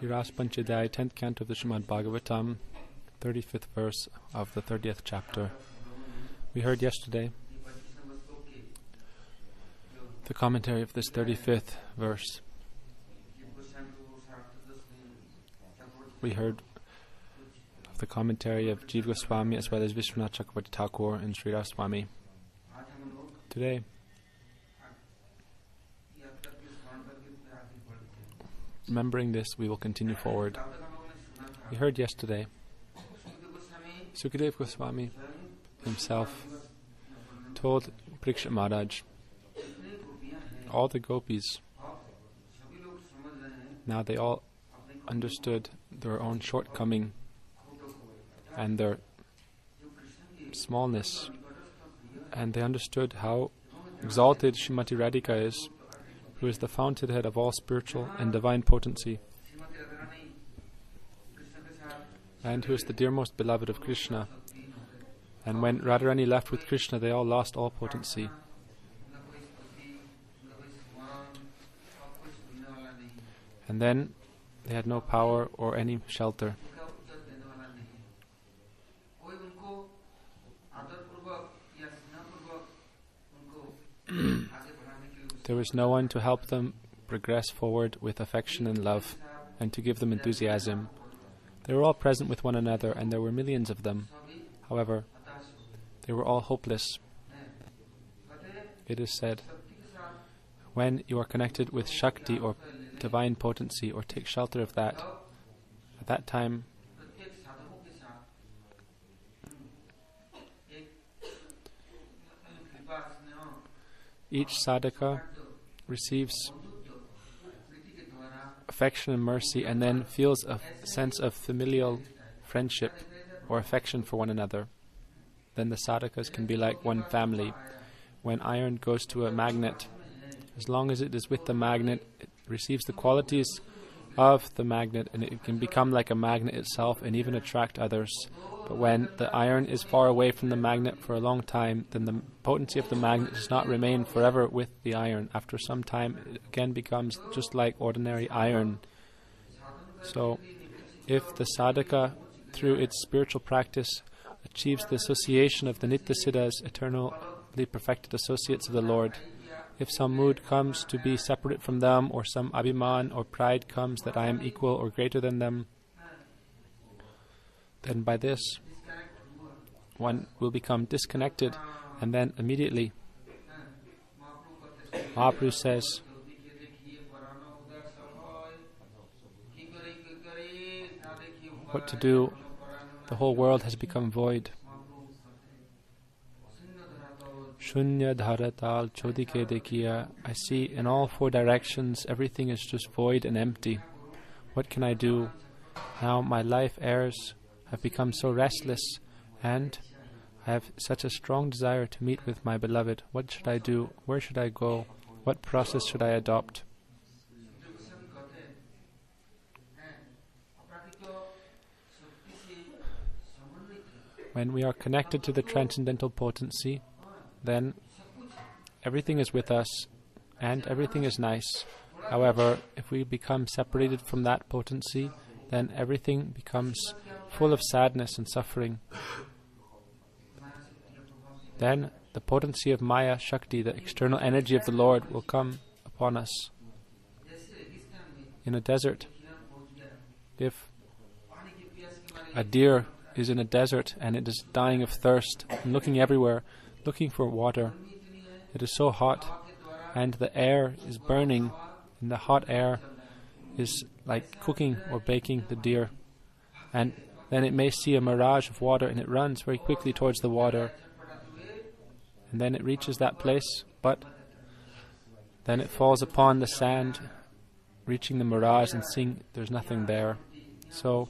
Rasa-pancadhyayi, 10th canto of the Srimad Bhagavatam, 35th verse of the 30th chapter. We heard yesterday the commentary of this 35th verse. We heard of the commentary of Jiva Goswami as well as Vishwanath Chakravarti Thakur and Sri Rasa Swami. Today, remembering this, we will continue forward. We heard yesterday Sukadeva Goswami himself told Parikshit Maharaj, all the gopis, now they all understood their own shortcoming and their smallness, and they understood how exalted Srimati Radhika is, who is the fountainhead of all spiritual and divine potency, and who is the dearmost beloved of Krishna. And when Radharani left with Krishna, they all lost all potency. And then they had no power or any shelter. There was no one to help them progress forward with affection and love, and to give them enthusiasm. They were all present with one another, and there were millions of them. However, they were all hopeless. It is said, when you are connected with Shakti or divine potency, or take shelter of that, at that time each sadhaka receives affection and mercy, and then feels a sense of familial friendship or affection for one another. Then the sadhakas can be like one family. When iron goes to a magnet, as long as it is with the magnet, it receives the qualities of the magnet, and it can become like a magnet itself and even attract others. But when the iron is far away from the magnet for a long time, then the potency of the magnet does not remain forever with the iron. After some time, it again becomes just like ordinary iron. So, if the sadhaka, through its spiritual practice, achieves the association of the Nityasiddhas, eternally perfected associates of the Lord, if some mood comes to be separate from them, or some abhiman or pride comes that I am equal or greater than them, then by this one will become disconnected, and then immediately Mahaprabhu says, what to do? The whole world has become void. Shunya dharatal chodike dekhiya. I see in all four directions everything is just void and empty. What can I do? Now my life heirs have become so restless, and I have such a strong desire to meet with my beloved. What should I do? Where should I go? What process should I adopt? When we are connected to the transcendental potency, then everything is with us and everything is nice. However, if we become separated from that potency, then everything becomes full of sadness and suffering. Then the potency of Maya Shakti, the external energy of the Lord, will come upon us. In a desert, if a deer is in a desert and it is dying of thirst and looking everywhere, looking for water, it is so hot and the air is burning, and the hot air is like cooking or baking the deer, and then it may see a mirage of water and it runs very quickly towards the water, and then it reaches that place, but then it falls upon the sand, reaching the mirage and seeing there's nothing there. So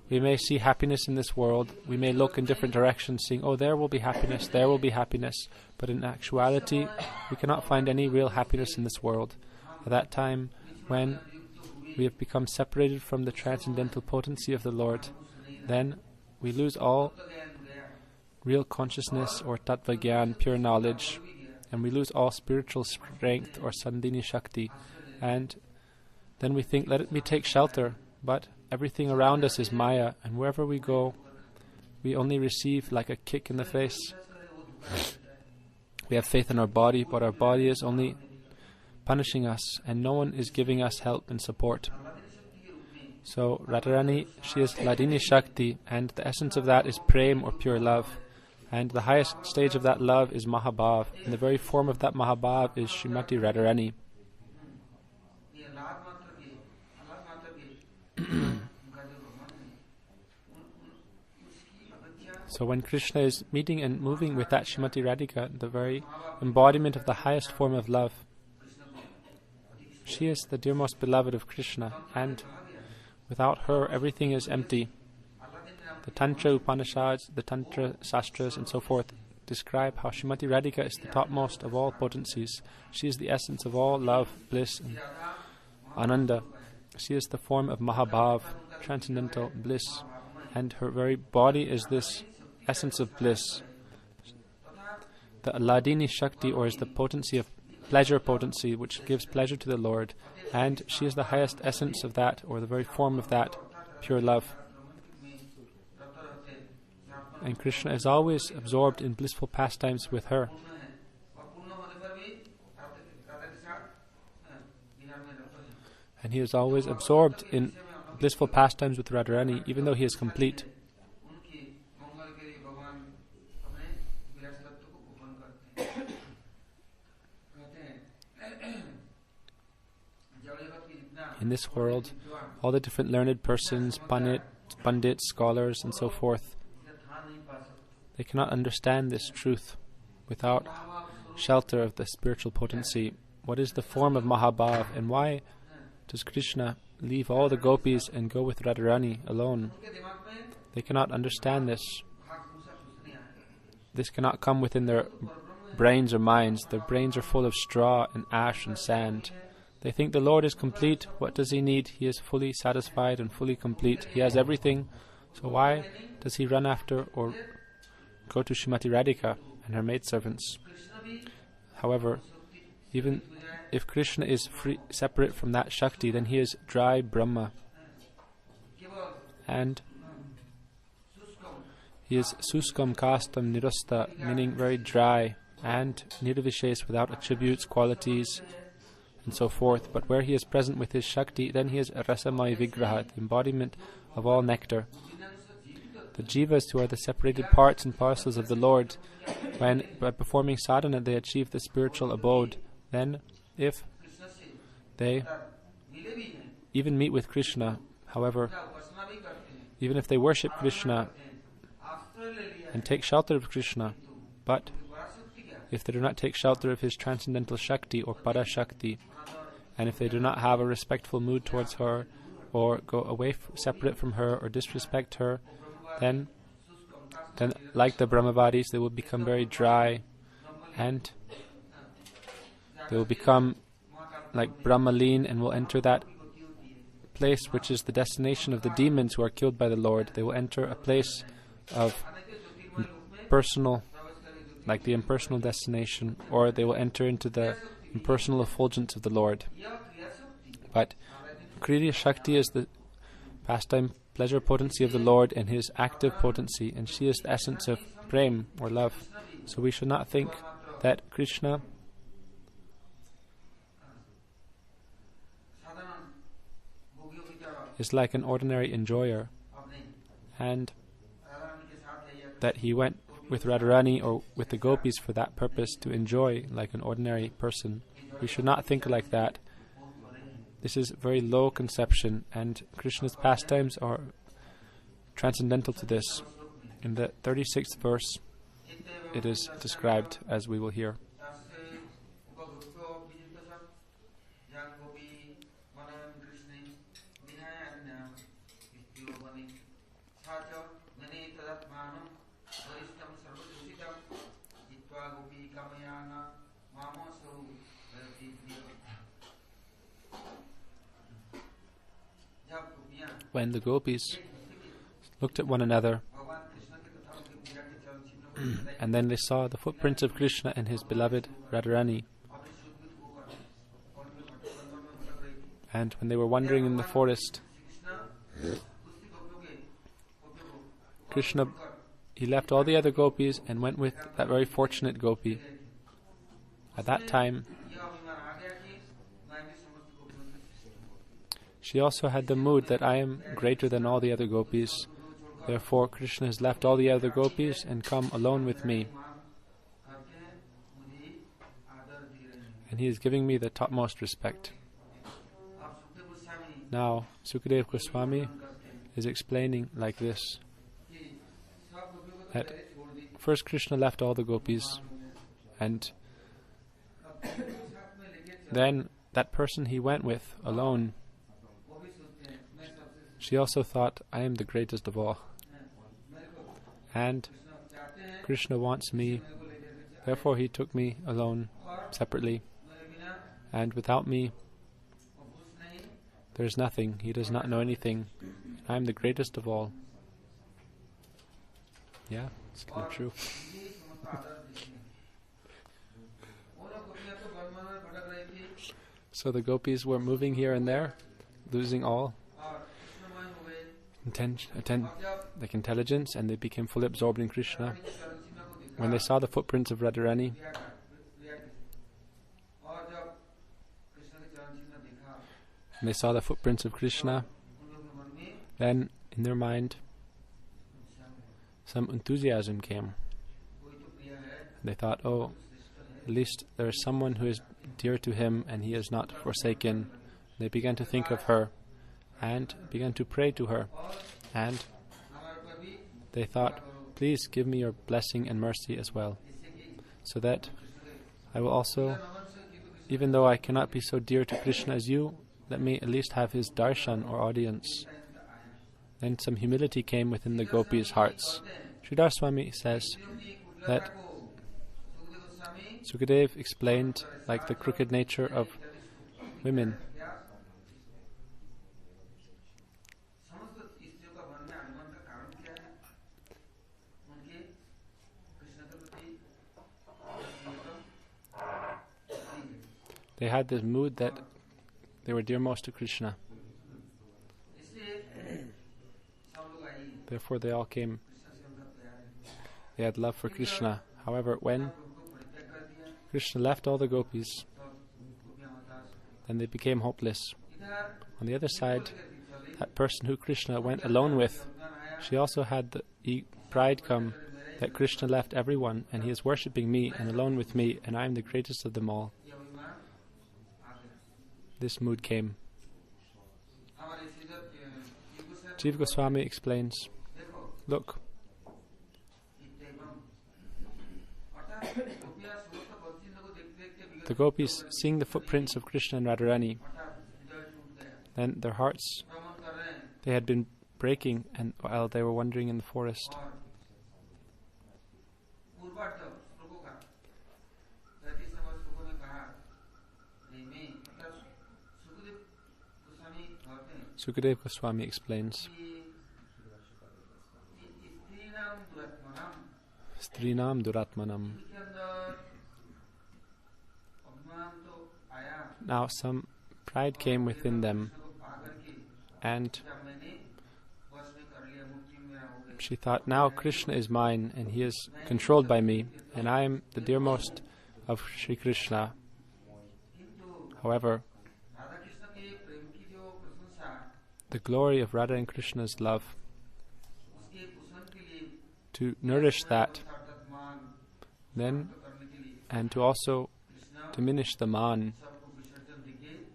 we may see happiness in this world, we may look in different directions seeing, oh, there will be happiness, there will be happiness, but in actuality we cannot find any real happiness in this world. At that time, when we have become separated from the transcendental potency of the Lord, then we lose all real consciousness or tattva gyan, pure knowledge, and we lose all spiritual strength or sandhini shakti, and then we think, let me take shelter But everything around us is Maya, and wherever we go, we only receive like a kick in the face. We have faith in our body, but our body is only punishing us, and no one is giving us help and support. So Radharani, she is Hladini Shakti, and the essence of that is Prem or pure love. And the highest stage of that love is Mahabhav, and the very form of that Mahabhav is Srimati Radharani. So when Krishna is meeting and moving with that Srimati Radhika, the very embodiment of the highest form of love, she is the dearmost beloved of Krishna, and without her everything is empty. The Tantra Upanishads, the Tantra Sastras and so forth describe how Srimati Radhika is the topmost of all potencies. She is the essence of all love, bliss and ananda. She is the form of Mahabhav, transcendental bliss, and her very body is this essence of bliss. The Hladini Shakti, or is the potency of pleasure potency, which gives pleasure to the Lord, and she is the highest essence of that, or the very form of that, pure love. And Krishna is always absorbed in blissful pastimes with her. And he is always absorbed in blissful pastimes with Radharani, even though he is complete. In this world, all the different learned persons, pandits, scholars, and so forth, they cannot understand this truth without shelter of the spiritual potency. What is the form of Mahabhav, and why does Krishna leave all the gopis and go with Radharani alone? They cannot understand this. This cannot come within their brains or minds. Their brains are full of straw and ash and sand. They think the Lord is complete. What does he need? He is fully satisfied and fully complete. He has everything. So why does he run after or go to Srimati Radhika and her maidservants? However, even if Krishna is separate from that Shakti, then he is dry Brahma. And he is suskam kastam nirasta, meaning very dry, and nirvishes, without attributes, qualities, and so forth. But where he is present with his Shakti, then he is Rasa-maya Vigraha, the embodiment of all nectar. The jivas, who are the separated parts and parcels of the Lord, when by performing sadhana they achieve the spiritual abode, then if they even meet with Krishna, however, even if they worship Krishna and take shelter of Krishna, but if they do not take shelter of his transcendental Shakti or Para Shakti, and if they do not have a respectful mood towards her, or go away separate from her, or disrespect her, then like the Brahmavadis, they will become very dry, and they will become like Brahmalin, and will enter that place which is the destination of the demons who are killed by the Lord. They will enter a place of impersonal, like the impersonal destination, or they will enter into the impersonal effulgence of the Lord. But Kriya Shakti is the pastime pleasure potency of the Lord and his active potency, and she is the essence of Prem or love. So we should not think that Krishna is like an ordinary enjoyer, and that he went with Radharani or with the gopis for that purpose, to enjoy like an ordinary person. We should not think like that. This is very low conception, and Krishna's pastimes are transcendental to this. In the 36th verse, it is described as we will hear. When the gopis looked at one another, and then they saw the footprints of Krishna and his beloved Radharani, and when they were wandering in the forest, Krishna, he left all the other gopis and went with that very fortunate gopi. At that time, she also had the mood that I am greater than all the other gopis. Therefore, Krishna has left all the other gopis and come alone with me. And he is giving me the topmost respect. Now, Sukadeva Goswami is explaining like this, that first Krishna left all the gopis, and then that person he went with alone, she also thought, I am the greatest of all. And Krishna wants me, therefore he took me alone, separately. And without me, there is nothing. He does not know anything. I am the greatest of all. Yeah, it's kind of true. So the gopis were moving here and there, losing all intelligence, and they became fully absorbed in Krishna. When they saw the footprints of Radharani, Krishna, then in their mind some enthusiasm came. They thought, oh, at least there is someone who is dear to him and he is not forsaken. They began to think of her and began to pray to her. And they thought, please give me your blessing and mercy as well, so that I will also, even though I cannot be so dear to Krishna as you, let me at least have his darshan or audience. Then some humility came within the gopis' hearts. Sridhar Swami says that Sukadev explained like the crooked nature of women. They had this mood that they were dearmost to Krishna. Therefore they all came. They had love for Krishna. However, when Krishna left all the gopis, then they became hopeless. On the other side, that person who Krishna went alone with, she also had the pride come that Krishna left everyone and he is worshipping me and alone with me, and I am the greatest of them all. This mood came. Jiva Goswami explains, look, the gopis seeing the footprints of Krishna and Radharani, then their hearts, they had been breaking and while they were wandering in the forest. Sukadeva Goswami explains, Strinam Duratmanam. Now some pride came within them, and she thought, now Krishna is mine and he is controlled by me, and I am the dearmost of Sri Krishna. However, the glory of Radha and Krishna's love, to nourish that, then, and to also diminish the Maan,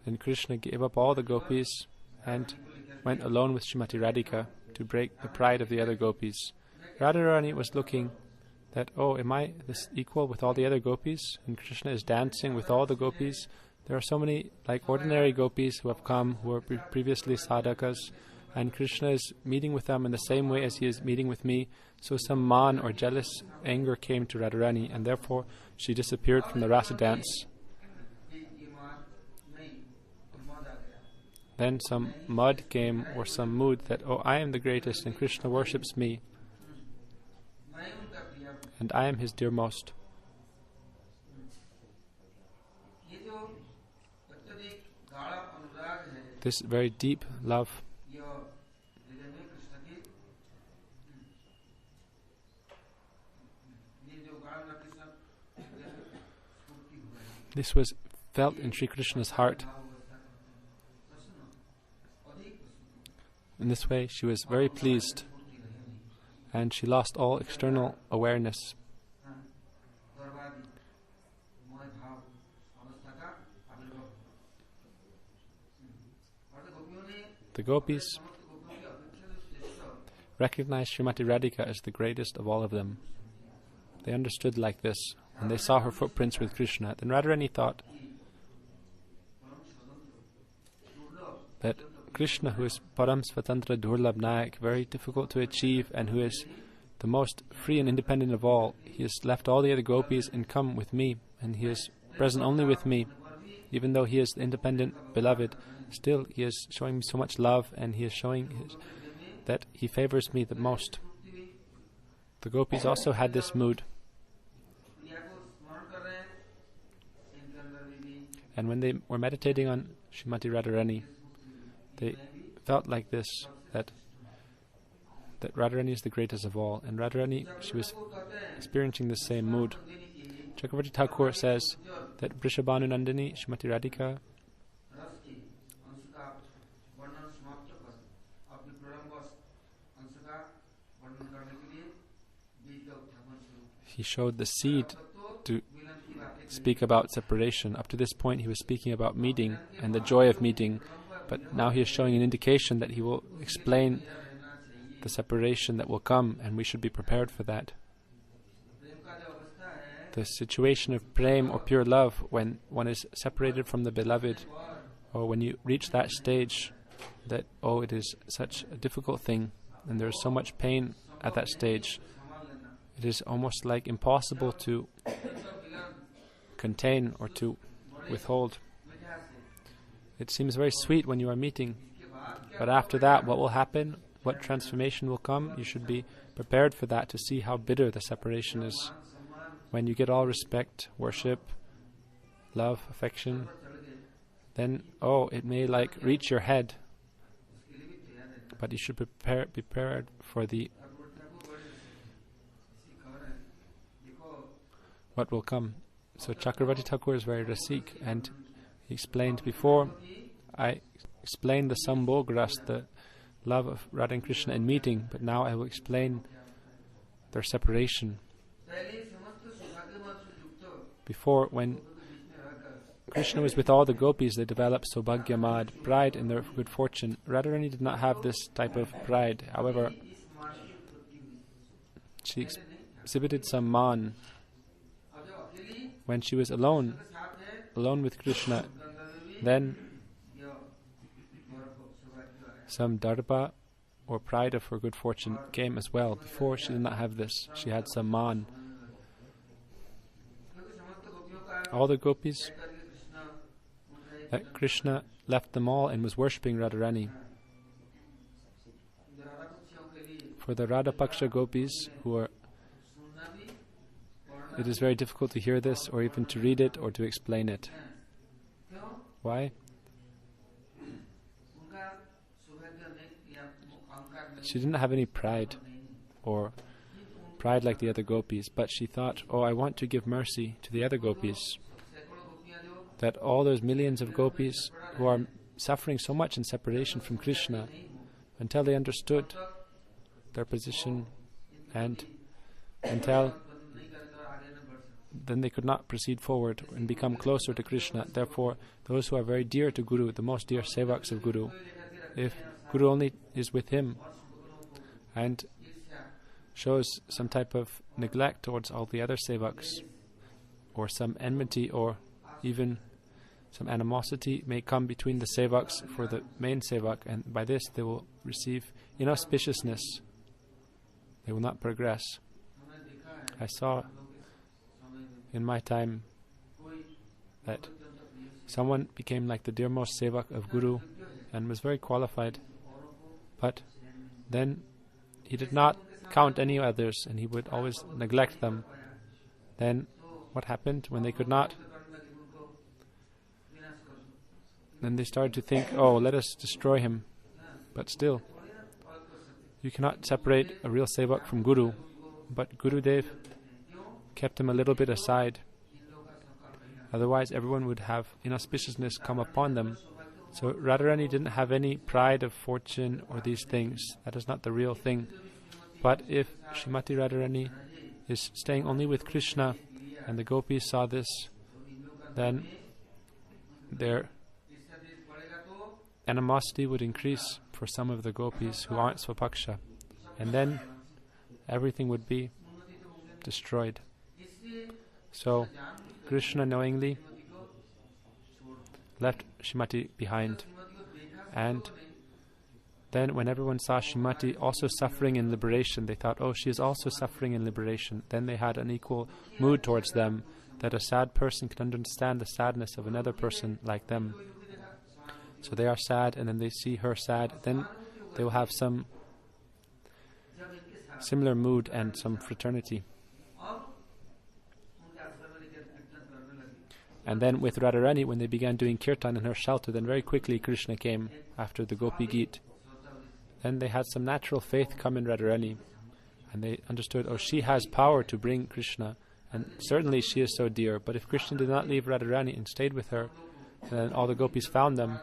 then Krishna gave up all the gopis and went alone with Srimati Radhika to break the pride of the other gopis. Radharani was looking that, oh, am I this equal with all the other gopis? And Krishna is dancing with all the gopis. There are so many like ordinary gopis who have come, who were previously sadhakas, and Krishna is meeting with them in the same way as he is meeting with me. So some Maan or jealous anger came to Radharani, and therefore she disappeared from the rasa dance. Then some mud came, or some mood that, oh, I am the greatest and Krishna worships me, and I am his dearmost. This very deep love This was felt in Sri Krishna's heart. In this way, she was very pleased, and she lost all external awareness. The gopis recognized Srimati Radhika as the greatest of all of them. They understood like this. When they saw her footprints with Krishna, then Radharani thought that Krishna, who is Param Svatantra Durlabh Nayak, very difficult to achieve, and who is the most free and independent of all, he has left all the other gopis and come with me, and he is present only with me. Even though he is the independent beloved, still he is showing me so much love, and he is showing that he favors me the most. The gopis also had this mood. And when they were meditating on Srimati Radharani, they felt like this, that Radharani is the greatest of all. And Radharani, she was experiencing the same mood. Chakravarti Thakur says that Vrishabhanu Nandini, Srimati Radhika, he showed the seed to speak about separation. Up to this point he was speaking about meeting and the joy of meeting, but now he is showing an indication that he will explain the separation that will come, and we should be prepared for that. The situation of prem or pure love, when one is separated from the beloved, or when you reach that stage that, it is such a difficult thing and there is so much pain at that stage, it is almost like impossible to contain or to withhold. It seems very sweet when you are meeting, but after that, what will happen? What transformation will come? You should be prepared for that, to see how bitter the separation is. When you get all respect, worship, love, affection, then, it may reach your head, but you should be prepared for what will come. So Chakravarti Thakur is very rasik, and he explained before, I explained the Sambhog Ras, the love of Radha and Krishna in meeting, but now I will explain their separation. Before, when Krishna was with all the gopis, they developed Saubhagyamad, pride in their good fortune. Radharani did not have this type of pride. However, she exhibited some Maan. When she was alone with Krishna, then some Darpa or pride of her good fortune came as well. Before, she did not have this. She had some Maan. All the gopis, that Krishna left them all and was worshipping Radharani. For the Radha-paksha gopis who are, it is very difficult to hear this, or even to read it, or to explain it. Why? She didn't have any pride, or pride like the other gopis, but she thought, I want to give mercy to the other gopis. That all those millions of gopis who are suffering so much in separation from Krishna, until they understood their position and until then they could not proceed forward and become closer to Krishna. Therefore, those who are very dear to Guru, the most dear sevaks of Guru, if Guru only is with him and shows some type of neglect towards all the other sevaks, or some enmity or even some animosity may come between the sevaks for the main sevak, and by this they will receive inauspiciousness. They will not progress. I saw in my time that someone became like the dearmost sevak of Guru and was very qualified, but then he did not count any others and he would always neglect them. Then what happened when they could not? Then they started to think, let us destroy him. But still, you cannot separate a real sevak from Guru. But Gurudev kept him a little bit aside, Otherwise, everyone would have inauspiciousness come upon them. So Radharani didn't have any pride of fortune or these things. That is not the real thing. But if Srimati Radharani is staying only with Krishna, and the gopis saw this, then their animosity would increase for some of the gopis who aren't Swapaksha, and then everything would be destroyed. So Krishna knowingly left Srimati behind, and then when everyone saw Srimati also suffering in liberation, they thought, oh, she is also suffering in liberation. Then they had an equal mood towards them, that a sad person can understand the sadness of another person like them. So they are sad, and then they see her sad, then they will have some similar mood and some fraternity. And then with Radharani, when they began doing kirtan in her shelter, then very quickly Krishna came after the Gopi Geet. Then they had some natural faith come in Radharani, and they understood, oh, she has power to bring Krishna, and certainly she is so dear. But if Krishna did not leave Radharani and stayed with her, and then all the gopis found them,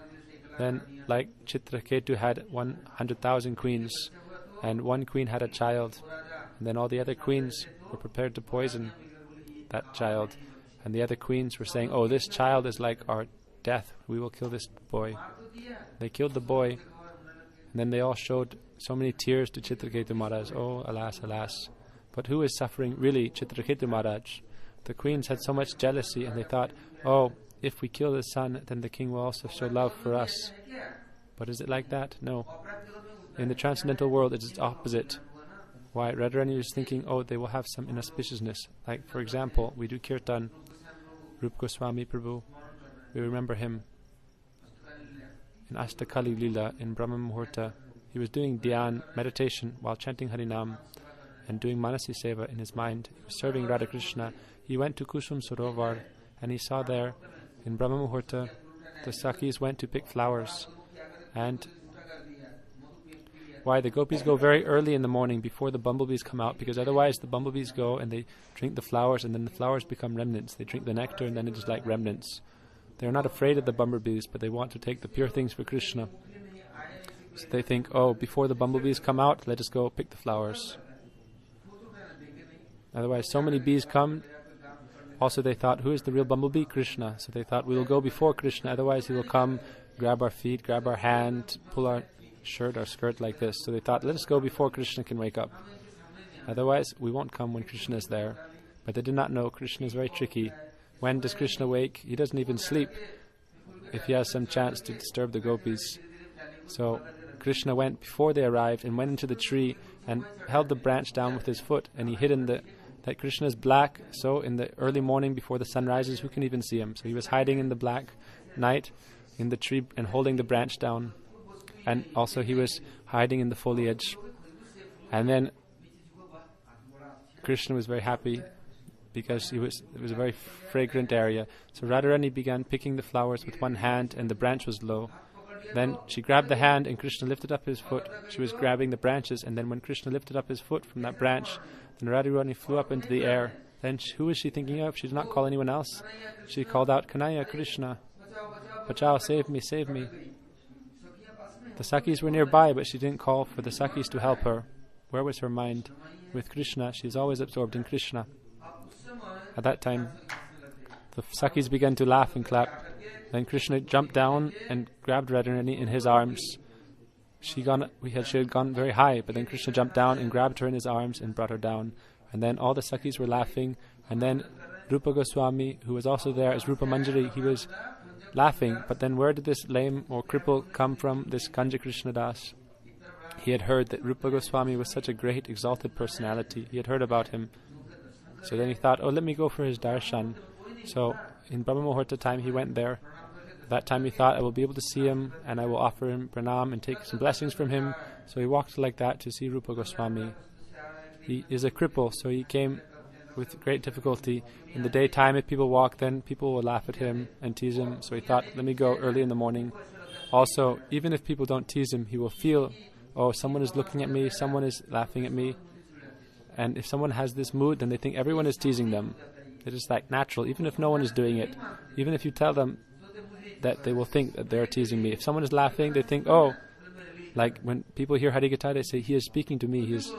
then like Chitraketu had 100,000 queens, and one queen had a child, and then all the other queens were prepared to poison that child, and the other queens were saying, oh, this child is like our death, we will kill this boy. They killed the boy, and then they all showed so many tears to Chitraketu Maharaj. Oh, alas, alas. But who is suffering? Really, Chitraketu Maharaj. The queens had so much jealousy, and they thought, oh, if we kill the son, then the king will also show love for us. But is it like that? No. In the transcendental world, it is opposite. Why? Radharani is thinking, oh, they will have some inauspiciousness. Like, for example, we do kirtan, Rupa Goswami Prabhu, we remember him in Ashtakali Lila, in Brahma Muhurta. He was doing dhyan, meditation, while chanting Harinam and doing Manasi Seva in his mind. He was serving Radha Krishna. He went to Kusum Sarovar, and he saw there, in Brahma Muhurta, the Sakis went to pick flowers. And why? The gopis go very early in the morning before the bumblebees come out, because otherwise the bumblebees go and they drink the flowers, and then the flowers become remnants. They drink the nectar, and then it is like remnants. They are not afraid of the bumblebees, but they want to take the pure things for Krishna. So they think, oh, before the bumblebees come out, let us go pick the flowers. Otherwise, so many bees come. Also, they thought, who is the real bumblebee? Krishna. So they thought, we will go before Krishna, otherwise he will come, grab our feet, grab our hand, pull our shirt or skirt like this. So they thought, let us go before Krishna can wake up. Otherwise, we won't come when Krishna is there. But they did not know Krishna is very tricky. When does Krishna wake? He doesn't even sleep if he has some chance to disturb the gopis. So Krishna went before they arrived and went into the tree and held the branch down with his foot, and he hid in that Krishna is black, so in the early morning before the sun rises, who can even see him? So he was hiding in the black night in the tree and holding the branch down. And also he was hiding in the foliage. And then Krishna was very happy because it was a very fragrant area. So Radharani began picking the flowers with one hand, and the branch was low. Then she grabbed the hand, and Krishna lifted up his foot. She was grabbing the branches, and then when Krishna lifted up his foot from that branch, then Radharani flew up into the air. Then who was she thinking of? She did not call anyone else. She called out, Kanaya, Krishna, Bachao, save me, save me. The Sakis were nearby, but she didn't call for the Sakis to help her. Where was her mind? With Krishna, she is always absorbed in Krishna. At that time, the Sakis began to laugh and clap. Then Krishna jumped down and grabbed Radharani in his arms. She had gone very high, but then Krishna jumped down and grabbed her in his arms and brought her down. And then all the Sakis were laughing. And then Rupa Goswami, who was also there as Rupa Manjari, he was laughing. But then where did this lame or cripple come from, this Kanja Krishna Das? He had heard that Rupa Goswami was such a great, exalted personality. He had heard about him. So then he thought, oh, let me go for his darshan. So in Brahma Muhurta time, he went there. At that time he thought, I will be able to see him, and I will offer him pranam and take some blessings from him. So he walked like that to see Rupa Goswami. He is a cripple, so he came with great difficulty. In the daytime, if people walk, then people will laugh at him and tease him. So he thought, let me go early in the morning. Also, even if people don't tease him, he will feel, oh, someone is looking at me, someone is laughing at me. And if someone has this mood, then they think everyone is teasing them. It is like natural, even if no one is doing it. Even if you tell them that, they will think that they're teasing me. If someone is laughing, they think, oh, like when people hear Harikatha, they say, he is speaking to me, he is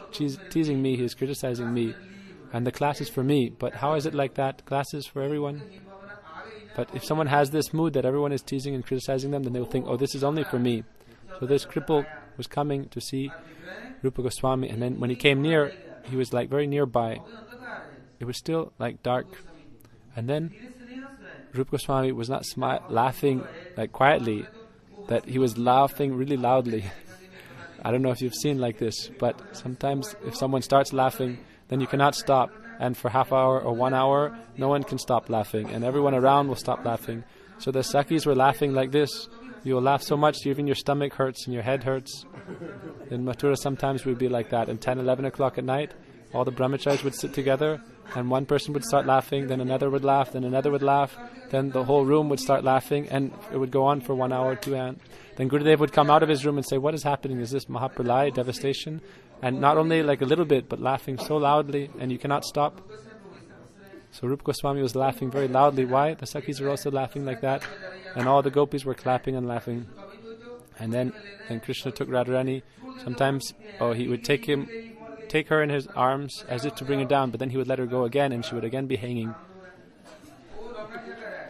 teasing me, he is criticizing me, and the class is for me. But how is it like that? Class is for everyone. But if someone has this mood that everyone is teasing and criticizing them, then they will think, oh, this is only for me. So this cripple was coming to see Rupa Goswami, and then when he came near, he was like very nearby. It was still like dark. And then Rupa Goswami was not laughing like quietly, that he was laughing really loudly. I don't know if you've seen like this, but sometimes if someone starts laughing, then you cannot stop. And for half hour or 1 hour, no one can stop laughing, and everyone around will stop laughing. So the Sakhis were laughing like this. You will laugh so much, even your stomach hurts and your head hurts. In Mathura sometimes we would be like that. And 10, 11 o'clock at night, all the brahmacharis would sit together, and one person would start laughing, then another would laugh, then another would laugh, then the whole room would start laughing, and it would go on for 1 hour, 2 hours. Then Gurudev would come out of his room and say, what is happening? Is this Mahapralaya, devastation? And not only like a little bit, but laughing so loudly, and you cannot stop. So Rupa Goswami was laughing very loudly. Why? The Sakhis were also laughing like that, and all the gopis were clapping and laughing. And then Krishna took Radharani. Sometimes, he would take her in his arms as if to bring her down, but then he would let her go again, and she would again be hanging.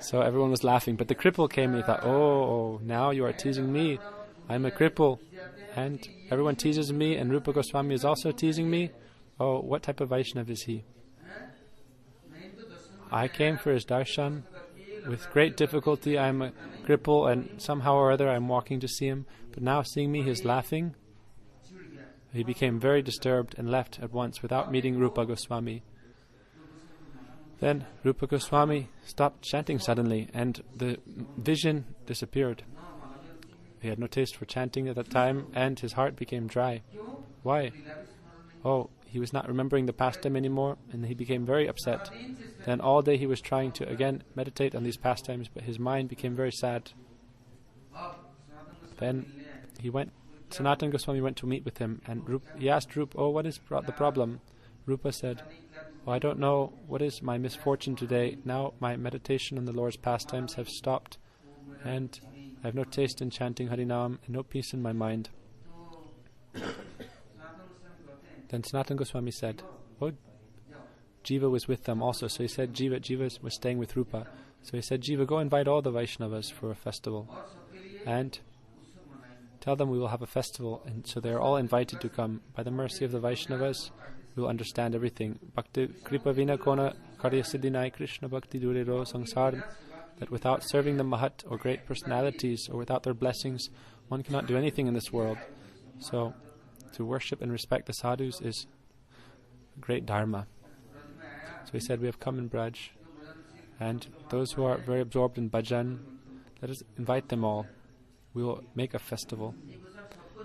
So everyone was laughing. But the cripple came, and he thought, oh, now you are teasing me. I'm a cripple, and everyone teases me, and Rupa Goswami is also teasing me. Oh, what type of Vaishnava is he? I came for his darshan. With great difficulty, I'm a cripple, and somehow or other I'm walking to see him. But now seeing me, he's laughing. He became very disturbed and left at once without meeting Rupa Goswami. Then Rupa Goswami stopped chanting suddenly, and the vision disappeared. He had no taste for chanting at that time, and his heart became dry. Why? Oh, he was not remembering the pastime anymore, and he became very upset. Then all day he was trying to again meditate on these pastimes, but his mind became very sad. Then Sanatana Goswami went to meet with him, and he asked Rupa, what is the problem? Rupa said, I don't know what is my misfortune today. Now my meditation on the Lord's pastimes have stopped, and I have no taste in chanting Harinam and no peace in my mind. Then Sanatana Goswami said, Jiva was with them also. So he said, Jiva was staying with Rupa. So he said, Jiva, go invite all the Vaishnavas for a festival, and tell them we will have a festival. And so they are all invited to come. By the mercy of the Vaishnavas, we will understand everything. Bhakti kripa vina kona karya siddhinai Krishna bhakti durero sangsar. That without serving the Mahat or great personalities, or without their blessings, one cannot do anything in this world. So to worship and respect the sadhus is great dharma. So he said, we have come in Braj, and those who are very absorbed in bhajan, let us invite them all. We will make a festival.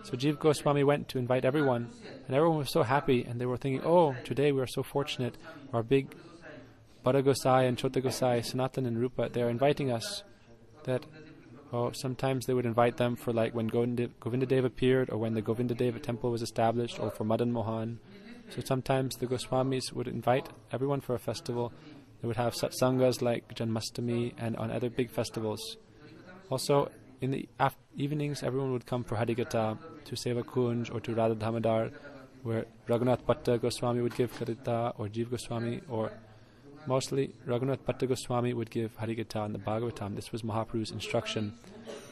So Jiva Goswami went to invite everyone, and everyone was so happy, and they were thinking, today we are so fortunate. Our big Bada Gosai and Chota Gosai, Sanatan and Rupa, they are inviting us. That sometimes they would invite them for like when Govindadev appeared, or when the Govindadeva temple was established, or for Madan Mohan. So sometimes the Goswamis would invite everyone for a festival. They would have satsangas like Janmastami and on other big festivals. Also, in the evenings, everyone would come for Harikatha to Seva Kunj or to Radha Dhamadar, where Raghunath Bhatta Goswami would give Harikatha, or Jiva Goswami, or mostly Raghunath Bhatta Goswami would give Harikatha and the Bhagavatam. This was Mahaprabhu's instruction.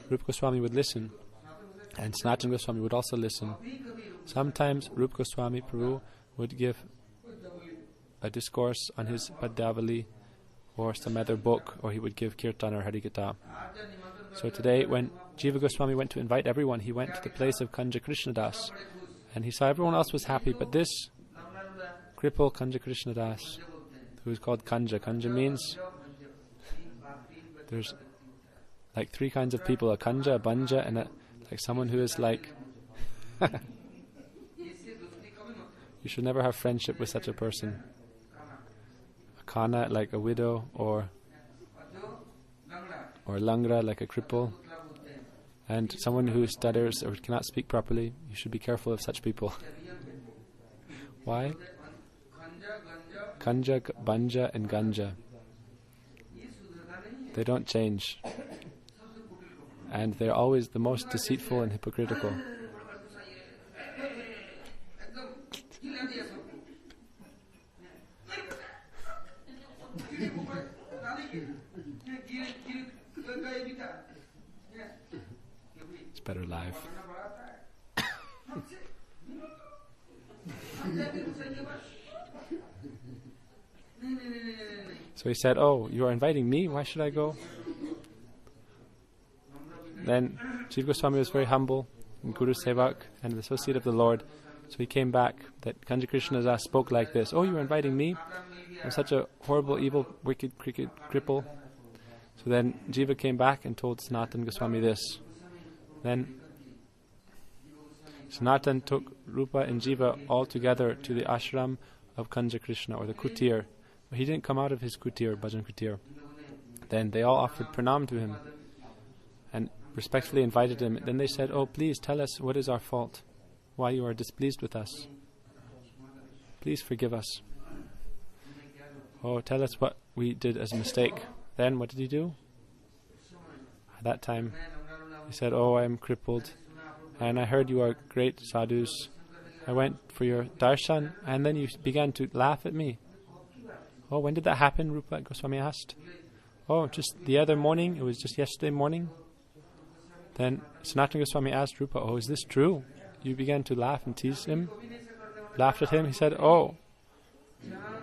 Rupa Goswami would listen, and Sanatana Goswami would also listen. Sometimes Rupa Goswami Prabhu would give a discourse on his Padyavali or some other book, or he would give Kirtan or Harikatha. So today, when Jiva Goswami went to invite everyone, he went to the place of Kanja Krishnadas, and he saw everyone else was happy, but this cripple Kanja Krishnadas, who is called Kanja. Kanja means there's like 3 kinds of people: a Kanja, a Banja, and like someone who is like you should never have friendship with such a person. A Kana, like a widow, or Langra, like a cripple, and someone who stutters or cannot speak properly. You should be careful of such people. Why? Kanja, Banja and Ganja. They don't change. And they're always the most deceitful and hypocritical. It's better live. So he said, "Oh, you are inviting me? Why should I go?" Then Jiva Goswami was very humble, and Guru Sevak and an associate of the Lord. So he came back that Kanji Krishna Das spoke like this: "Oh, you are inviting me? I'm such a horrible, evil, wicked, cripple." So then Jiva came back and told Sanatan Goswami this. Then Sanatan took Rupa and Jiva all together to the ashram of Kanji Krishna, or the kutir. But he didn't come out of his kutir, bhajan kutir. Then they all offered pranam to him and respectfully invited him. Then they said, "Oh, please tell us what is our fault, why you are displeased with us. Please forgive us. Oh, tell us what we did as a mistake." Then what did he do? At that time, he said, "Oh, I am crippled, and I heard you are great sadhus. I went for your darshan, and then you began to laugh at me." "Oh, when did that happen?" Rupa Goswami asked. "Oh, just the other morning. It was just yesterday morning." Then Sanatana Goswami asked Rupa, "Oh, is this true? You began to laugh and tease him?" Laughed at him. He said, "Oh,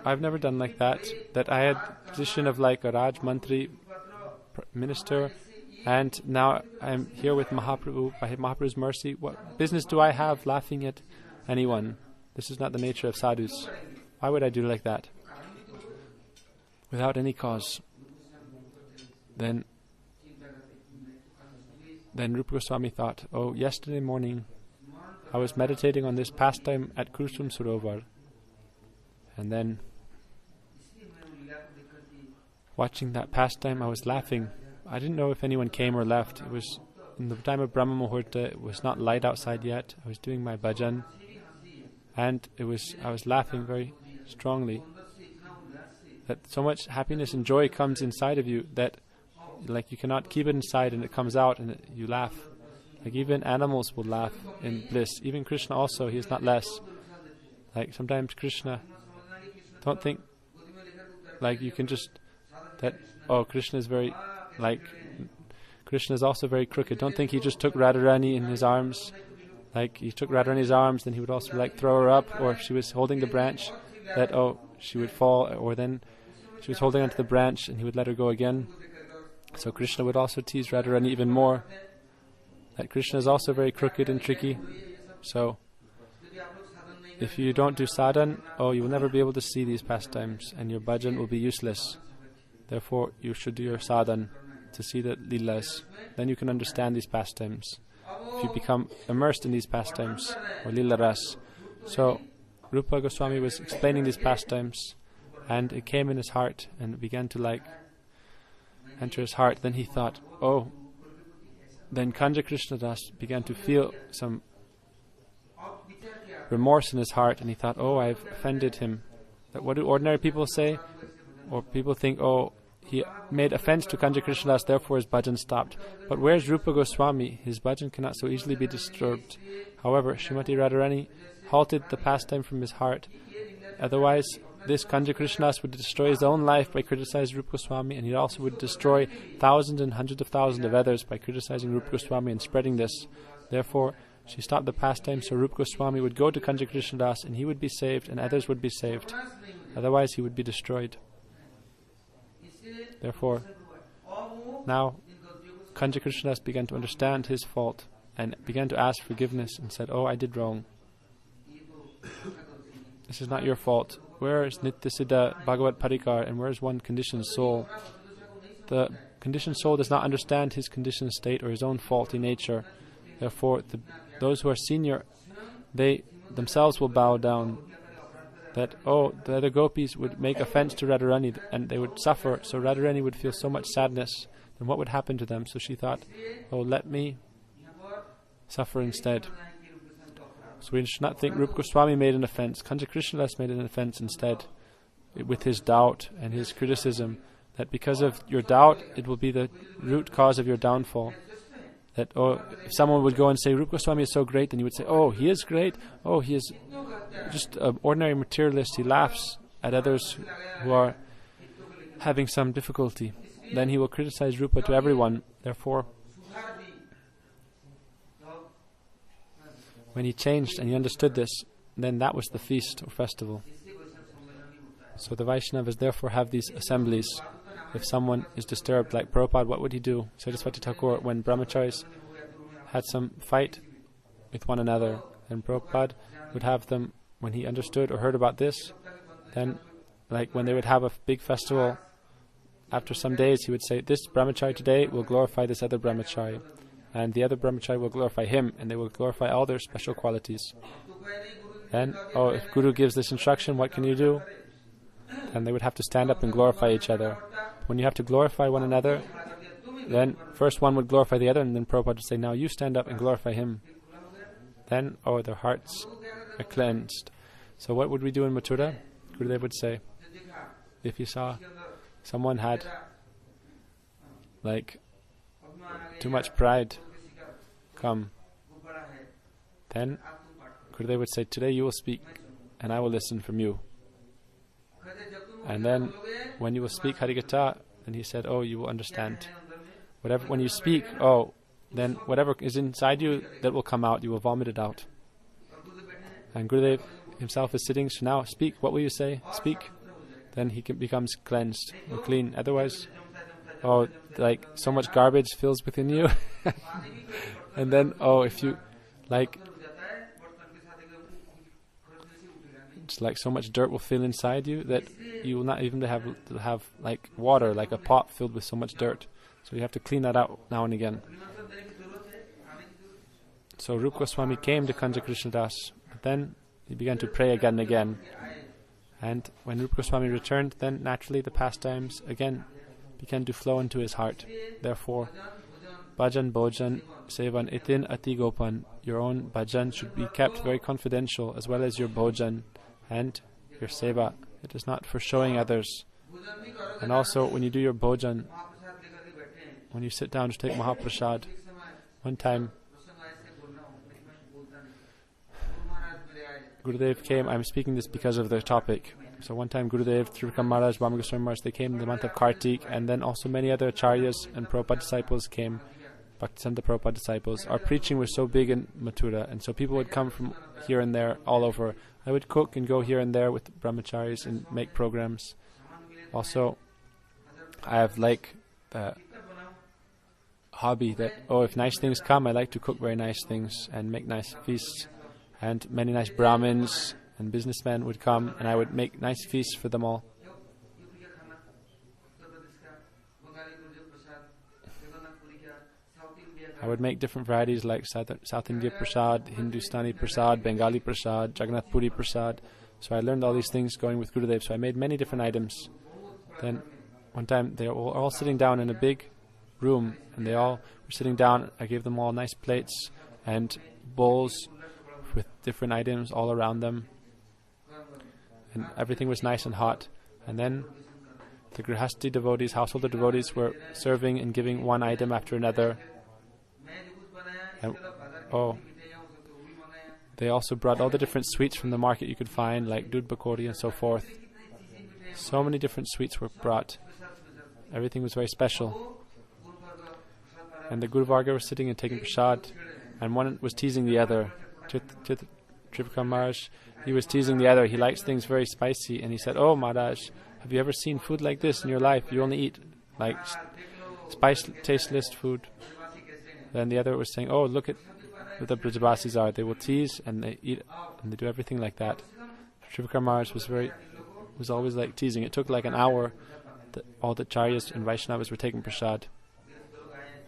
I've never done like that. That I had the position of like a Raj Mantri minister, and now I'm here with Mahaprabhu. By Mahaprabhu's mercy, what business do I have laughing at anyone? This is not the nature of sadhus. Why would I do like that? Without any cause." Then Rupa Goswami thought, "Oh, yesterday morning I was meditating on this pastime at Kusum Sarovar, and then watching that pastime I was laughing. I didn't know if anyone came or left. It was in the time of Brahma Muhurta. It was not light outside yet. I was doing my bhajan, and I was laughing very strongly. That so much happiness and joy comes inside of you that like you cannot keep it inside, and it comes out and you laugh. Like even animals will laugh in bliss. Even Krishna also, he is not less. Like sometimes Krishna, don't think like you can just that, oh, Krishna is very, like Krishna is also very crooked. Don't think he just took Radharani in his arms. Like he took Radharani's arms, then he would also like throw her up, or if she was holding the branch, that she would fall, or then she was holding onto the branch and he would let her go again. So Krishna would also tease Radharani even more. That Krishna is also very crooked and tricky. So if you don't do sadhan, you will never be able to see these pastimes, and your bhajan will be useless. Therefore, you should do your sadhan to see the leelas. Then you can understand these pastimes. If you become immersed in these pastimes, or lila ras. So Rupa Goswami was explaining these pastimes, and it came in his heart, and it began to enter his heart. Then he thought, then Kanja Krishna Das began to feel some remorse in his heart, and he thought, I've offended him. That what do ordinary people say? Or people think, he made offense to Kanja Krishna Das, therefore his bhajan stopped. But where's Rupa Goswami? His bhajan cannot so easily be disturbed. However, Srimati Radharani halted the pastime from his heart. Otherwise, this Kanja Krishna Das would destroy his own life by criticizing Rupa Goswami, and he also would destroy thousands and hundreds of thousands of others by criticizing Rupa Goswami and spreading this. Therefore, she stopped the pastime so Rupa Goswami would go to Kanja Krishna Das, and he would be saved, and others would be saved. Otherwise, he would be destroyed. Therefore, now Kanja Krishna Das began to understand his fault and began to ask forgiveness and said, I did wrong. This is not your fault. Where is Nitya Siddha Bhagavat Parikar, and where is one conditioned soul? The conditioned soul does not understand his conditioned state or his own faulty nature. Therefore, those who are senior, they themselves will bow down. That, the other gopis would make offense to Radharani and they would suffer, so Radharani would feel so much sadness. Then what would happen to them? So she thought, let me suffer instead. So we should not think Rupa Goswami made an offense. Kanja Krishna Das made an offense instead, with his doubt and his criticism. that because of your doubt, it will be the root cause of your downfall. That, oh, if someone would go and say, Rupa Goswami is so great, then you would say, oh, he is great. Oh, he is just an ordinary materialist. He laughs at others who are having some difficulty. Then he will criticize Rupa to everyone. Therefore, when he changed and he understood this, then that was the feast or festival. So the Vaishnavas therefore have these assemblies. If someone is disturbed, like Prabhupada, what would he do? Saraswati Thakur, when brahmacharis had some fight with one another, and Prabhupada would have them, when he understood or heard about this, then, like when they would have a big festival, after some days he would say, this brahmachari today will glorify this other brahmachari, and the other brahmachari will glorify him, and they will glorify all their special qualities. Then, oh, if Guru gives this instruction, what can you do? Then they would have to stand up and glorify each other. When you have to glorify one another, then first one would glorify the other, and then Prabhupada would say, now you stand up and glorify him. Then, oh, their hearts are cleansed. So what would we do in Mathura? Gurudev would say, if you saw someone had like too much pride come, then Gurudev would say, today you will speak and I will listen from you. And then when you will speak Harikatha, then he said, oh, you will understand. Whatever, when you speak, oh, then whatever is inside you, that will come out, you will vomit it out. And Gurudev himself is sitting, so now speak, what will you say? Speak. Then he becomes cleansed or clean. Otherwise, oh, like so much garbage fills within you. And then, oh, if you, like, it's like so much dirt will fill inside you that you will not even have like water, like a pot filled with so much dirt. So you have to clean that out now and again. So Rupa Goswami came to Kanja Krishna Das, but then he began to pray again and again. And when Rupa Goswami returned, then naturally the pastimes again began to flow into his heart. Therefore, bhajan, bhojan, sevan, itin, ati gopan. Your own bhajan should be kept very confidential, as well as your bhojan and your seva. It is not for showing others. And also, when you do your bhojan, when you sit down to take Mahaprasad, one time Gurudev came. I'm speaking this because of the topic. So one time Gurudev, Trivakam Maharaj, Bhama Goswami Maharaj, they came in the month of Kartik, and then also many other acharyas and Prabhupada disciples came, Bhaktisiddhanta Prabhupada disciples. Our preaching was so big in Mathura, and so people would come from here and there, all over. I would cook and go here and there with brahmacharis and make programs. Also, I have like the hobby that, oh, if nice things come, I like to cook very nice things and make nice feasts. And many nice Brahmins and businessmen would come, and I would make nice feasts for them all. I would make different varieties like South India Prasad, Hindustani Prasad, Bengali Prasad, Jagannath Puri Prasad. So I learned all these things going with Gurudev. So I made many different items. Then one time they were all sitting down in a big room, and they all were sitting down. I gave them all nice plates and bowls with different items all around them. And everything was nice and hot. And then the Grihasti devotees, householder devotees, were serving and giving one item after another. And, oh, they also brought all the different sweets from the market you could find, like Dudh Bakori and so forth. So many different sweets were brought. Everything was very special. And the Guru Varga was sitting and taking prasad, and one was teasing the other. Trivakam Maharaj, he was teasing the other. He likes things very spicy, and he said, oh Maharaj, have you ever seen food like this in your life? You only eat like tasteless food. Then the other was saying, oh, look at what the Brajabasis are. They will tease and they eat and they do everything like that. Trivakam Maharaj was always like teasing. It took like an hour that all the Charyas and Vaishnavas were taking prasad.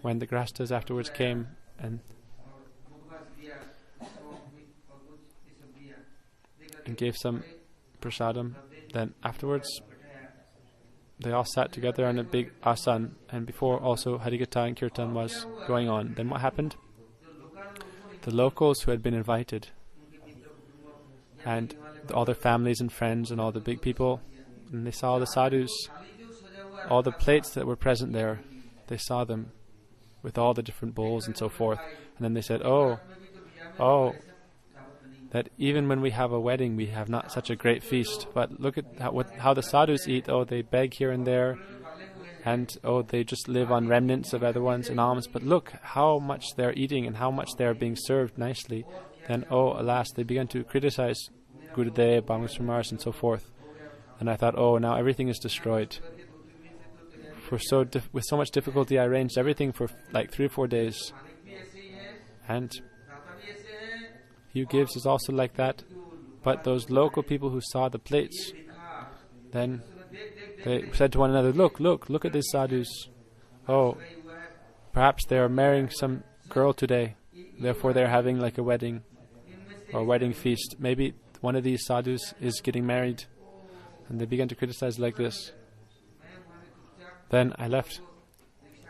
When the Grihastas afterwards came and gave some prasadam, then afterwards they all sat together on a big asan, and before also Harikatha and Kirtan was going on. Then what happened? The locals who had been invited, and all their families and friends and all the big people, and they saw the sadhus all the plates that were present there, they saw them with all the different bowls and so forth. And then they said, oh, that even when we have a wedding, we have not such a great feast. But look at how the sadhus eat. Oh, they beg here and there. And, oh, they just live on remnants of other ones in alms. But look how much they're eating and how much they're being served nicely. Then, oh, alas, they began to criticize Gurudev, Bhamasri and so forth. And I thought, oh, now everything is destroyed. With so much difficulty, I arranged everything for like 3 or 4 days. And he who gives is also like that. But those local people who saw the plates, then they said to one another, look at these sadhus. Oh, perhaps they are marrying some girl today. Therefore they are having like a wedding or wedding feast. Maybe one of these sadhus is getting married. And they began to criticize like this. Then I left.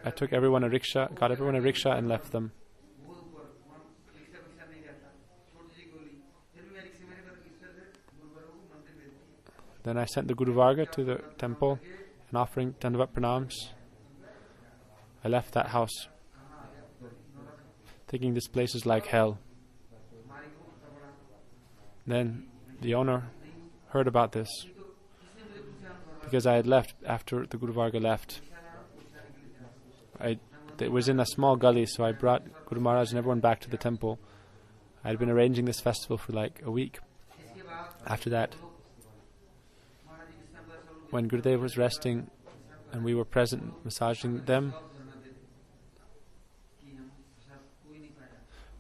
I took everyone a rickshaw, got everyone a rickshaw and left them. Then I sent the Guru Varga to the temple and offering Dandavat Pranams. I left that house, thinking this place is like hell. Then the owner heard about this, because I had left after the Guru Varga left. It was in a small gully, so I brought Guru Maharaj and everyone back to the temple. I had been arranging this festival for like a week. After that, when Gurudev was resting and we were present massaging them,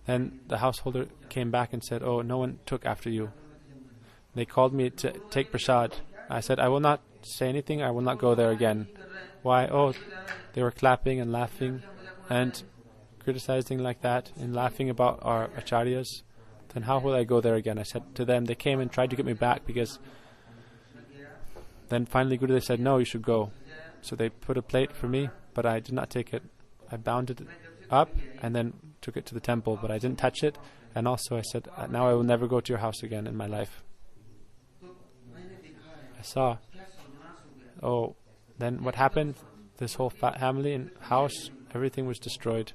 then the householder came back and said, oh, no one took after you. They called me to take prasad. I said, I will not say anything, I will not go there again. Why? Oh, they were clapping and laughing and criticizing like that and laughing about our acharyas. Then how will I go there again? I said to them, they came and tried to get me back, because then finally Gurudev said, no, you should go. So they put a plate for me, but I did not take it. I bound it up and then took it to the temple, but I didn't touch it. And also I said, now I will never go to your house again in my life. I saw, oh, then what happened? This whole family and house, everything was destroyed.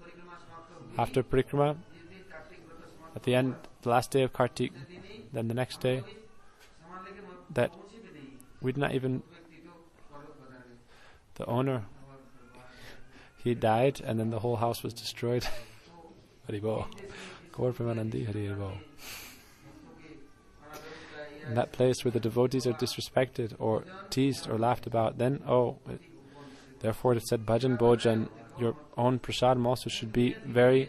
After Parikrama, at the end, the last day of Kartik, then the next day, that we did not even, the owner, he died, and then the whole house was destroyed. Haribol. Gaur Premanandi, Haribol. In that place where the devotees are disrespected or teased or laughed about, then, therefore it said, bhajan bhojan, your own prasadam also should be very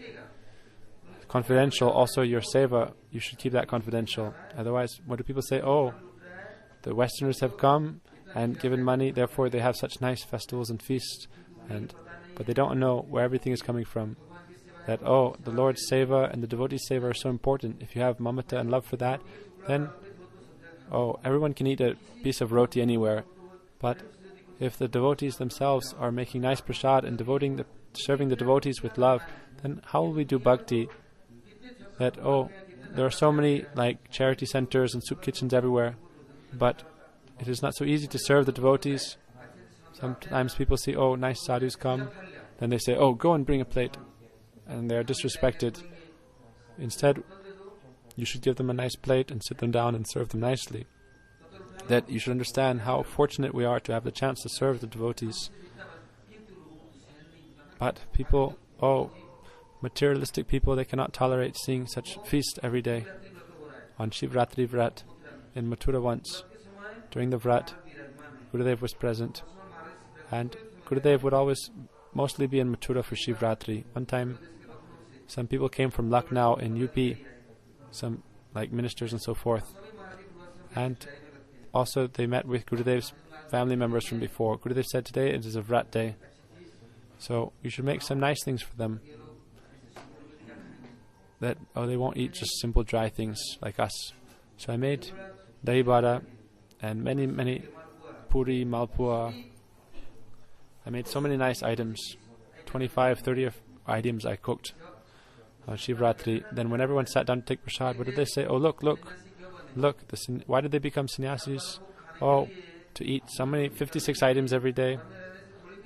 confidential. Also your seva, you should keep that confidential. Otherwise, what do people say? Oh, the Westerners have come and given money, therefore they have such nice festivals and feasts, but they don't know where everything is coming from. That, oh, the Lord's seva and the devotees' seva are so important. If you have mamata and love for that, then, oh, everyone can eat a piece of roti anywhere. But if the devotees themselves are making nice prasad and serving the devotees with love, then how will we do bhakti? That, oh, there are so many like charity centers and soup kitchens everywhere, but it is not so easy to serve the devotees. Sometimes people see, oh, nice sadhus come, then they say, oh, go and bring a plate, and they are disrespected. Instead, you should give them a nice plate and sit them down and serve them nicely. That you should understand how fortunate we are to have the chance to serve the devotees. But people, materialistic people, they cannot tolerate seeing such feast every day. On Shivratri Vrat in Mathura once, during the Vrat, Gurudev was present, and Gurudev would always mostly be in Mathura for Shivratri. One time, some people came from Lucknow in UP, some like ministers and so forth, and also they met with Gurudev's family members from before. Gurudev said, today it is a Vrat day, so you should make some nice things for them. That, they won't eat just simple dry things like us. So I made dahi bada and many, many puri, malpua. I made so many nice items, 25, 30 items I cooked on Shivratri. Then when everyone sat down to take prasad, what did they say? Oh, look, why did they become sannyasis? Oh, to eat so many 56 items every day.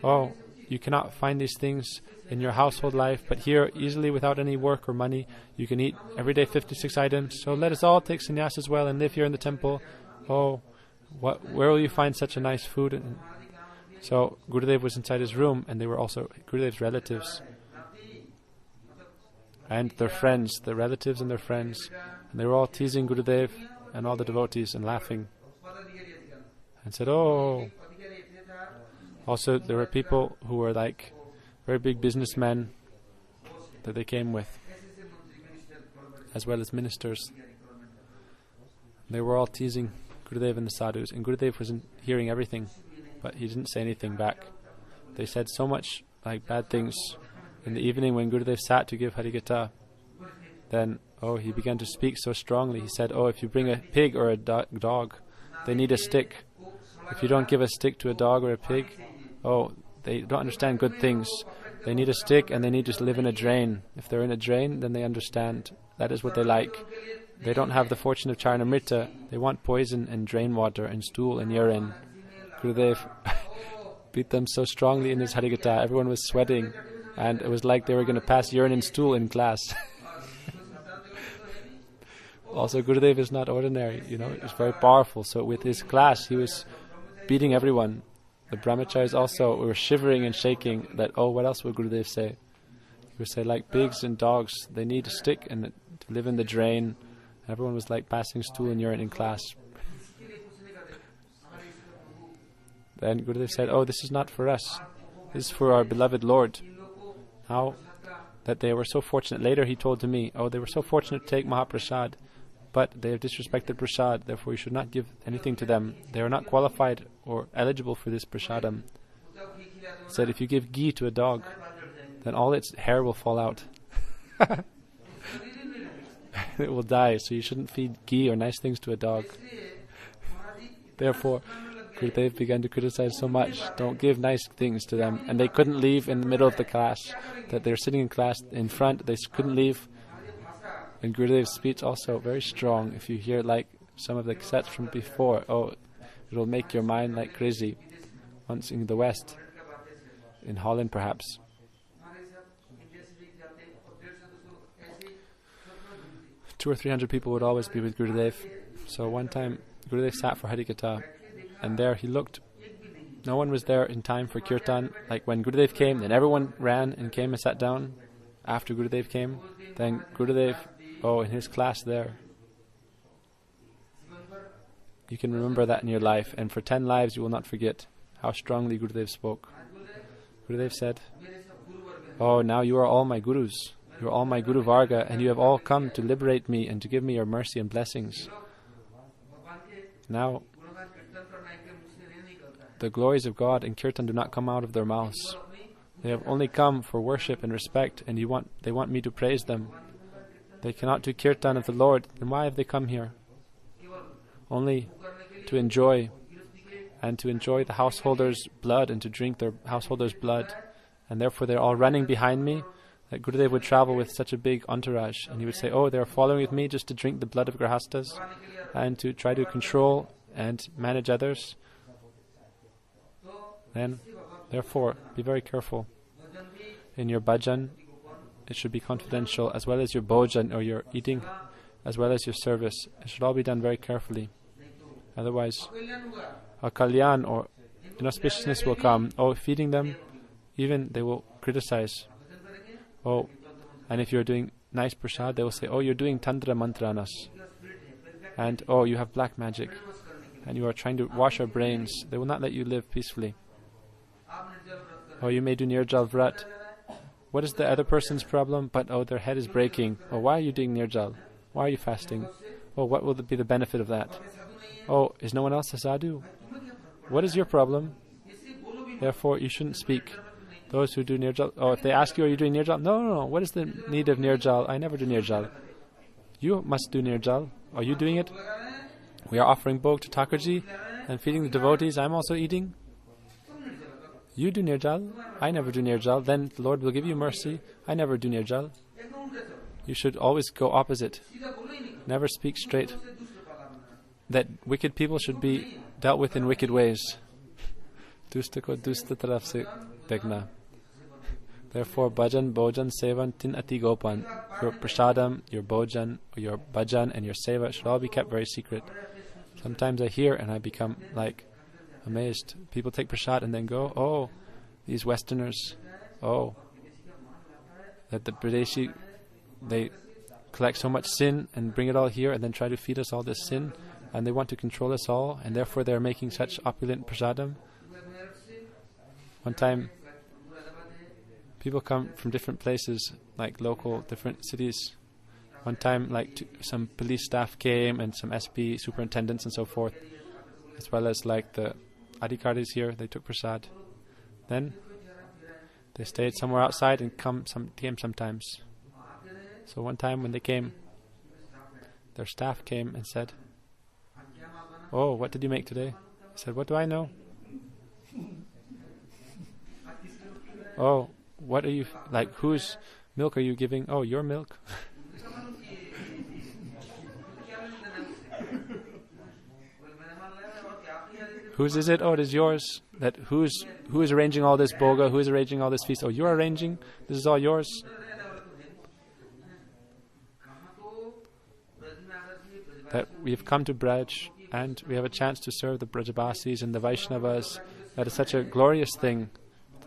oh, you cannot find these things in your household life, but here, easily without any work or money, you can eat every day 56 items. So let us all take sannyas as well and live here in the temple. Oh, where will you find such a nice food? And so Gurudev was inside his room, and they were also Gurudev's relatives and their friends, the relatives and their friends. And they were all teasing Gurudev and all the devotees and laughing and said, oh. Also, there were people who were like very big businessmen that they came with, as well as ministers. They were all teasing Gurudev and the sadhus, and Gurudev wasn't hearing everything, but he didn't say anything back. They said so much like bad things. In the evening when Gurudev sat to give Harikatha, then, he began to speak so strongly. He said, if you bring a pig or a dog, they need a stick. If you don't give a stick to a dog or a pig, they don't understand good things. They need a stick and they need to live in a drain. If they're in a drain, then they understand. That is what they like. They don't have the fortune of Charanamrita. They want poison and drain water and stool and urine. Gurudev beat them so strongly in his Harikatha. Everyone was sweating, and it was like they were going to pass urine and stool in class. Also, Gurudev is not ordinary, he's very powerful. So with his class, he was beating everyone. The brahmacharis also were shivering and shaking that, what else would Gurudev say? He would say, like pigs and dogs, they need a stick and to live in the drain. Everyone was like passing stool and urine in class. Then Gurudev said, this is not for us. This is for our beloved Lord. How? That they were so fortunate. Later he told to me, they were so fortunate to take Mahaprasad, but they have disrespected Prasad, therefore you should not give anything to them. They are not qualified or eligible for this Prasadam. He said, if you give ghee to a dog, then all its hair will fall out. It will die, so you shouldn't feed ghee or nice things to a dog. Therefore, Gurudev began to criticize so much, don't give nice things to them. And they couldn't leave in the middle of the class, that they were sitting in class in front, they couldn't leave. And Gurudev's speech also very strong. If you hear like some of the cassettes from before, it will make your mind like crazy. Once in the West, in Holland perhaps, 200 or 300 people would always be with Gurudev. So one time Gurudev sat for Harikatha, and there he looked. No one was there in time for kirtan. Like when Gurudev came, then everyone ran and came and sat down. After Gurudev came, then Gurudev, in his class there. You can remember that in your life, and for 10 lives you will not forget how strongly Gurudev spoke. Gurudev said, now you are all my gurus. You are all my Guru Varga, and you have all come to liberate me and to give me your mercy and blessings. Now, the glories of God and Kirtan do not come out of their mouths. They have only come for worship and respect, and they want me to praise them. They cannot do Kirtan of the Lord, then why have they come here? Only to enjoy, and to enjoy the householders' blood and to drink their householders' blood. And therefore they're all running behind me. That Gurudev would travel with such a big entourage, and he would say, they're following with me just to drink the blood of Grahastas and to try to control and manage others. Then, therefore, be very careful. In your bhajan, it should be confidential, as well as your bhojan, or your eating, as well as your service. It should all be done very carefully. Otherwise, a kalyan or inauspiciousness will come. Feeding them, even they will criticize. And if you're doing nice prasad, they will say, you're doing tantra mantranas. And, you have black magic. And you are trying to wash our brains. They will not let you live peacefully. You may do Nirjal Vrat. What is the other person's problem? But, their head is breaking. Why are you doing Nirjal? Why are you fasting? What will be the benefit of that? Is no one else a sadhu? What is your problem? Therefore, you shouldn't speak. Those who do Nirjal, if they ask you, are you doing Nirjal? No. What is the need of Nirjal? I never do Nirjal. You must do Nirjal. Are you doing it? We are offering bhog to Thakurji and feeding the devotees. I'm also eating. You do Nirjal. I never do Nirjal. Then the Lord will give you mercy. I never do Nirjal. You should always go opposite. Never speak straight. That wicked people should be dealt with in wicked ways. दुष्ट को दुष्ट तरफ से देखना. Therefore, bhajan, bhojan, sevan, tin ati gopan. Your prasadam, your bhojan, your bhajan, and your seva should all be kept very secret. Sometimes I hear and I become like amazed. People take prasad and then go, oh, these Westerners, oh, that the Pradeshi, they collect so much sin and bring it all here and then try to feed us all this sin, and they want to control us all, and therefore they're making such opulent prasadam. One time, people come from different places, like local, different cities. One time, like some police staff came and some SP superintendents and so forth, as well as like the adhikaris here. They took prasad. Then they stayed somewhere outside and came sometimes. So one time when they came, their staff came and said, "Oh, what did you make today?" I said, "What do I know?" "Oh, what are you, like, whose milk are you giving?" "Oh, your milk." "Whose is it?" "Oh, it is yours." Who is arranging all this bhoga? Who is arranging all this feast? "Oh, you're arranging? This is all yours?" That we have come to Braj and we have a chance to serve the Brajabasis and the Vaishnavas. That is such a glorious thing,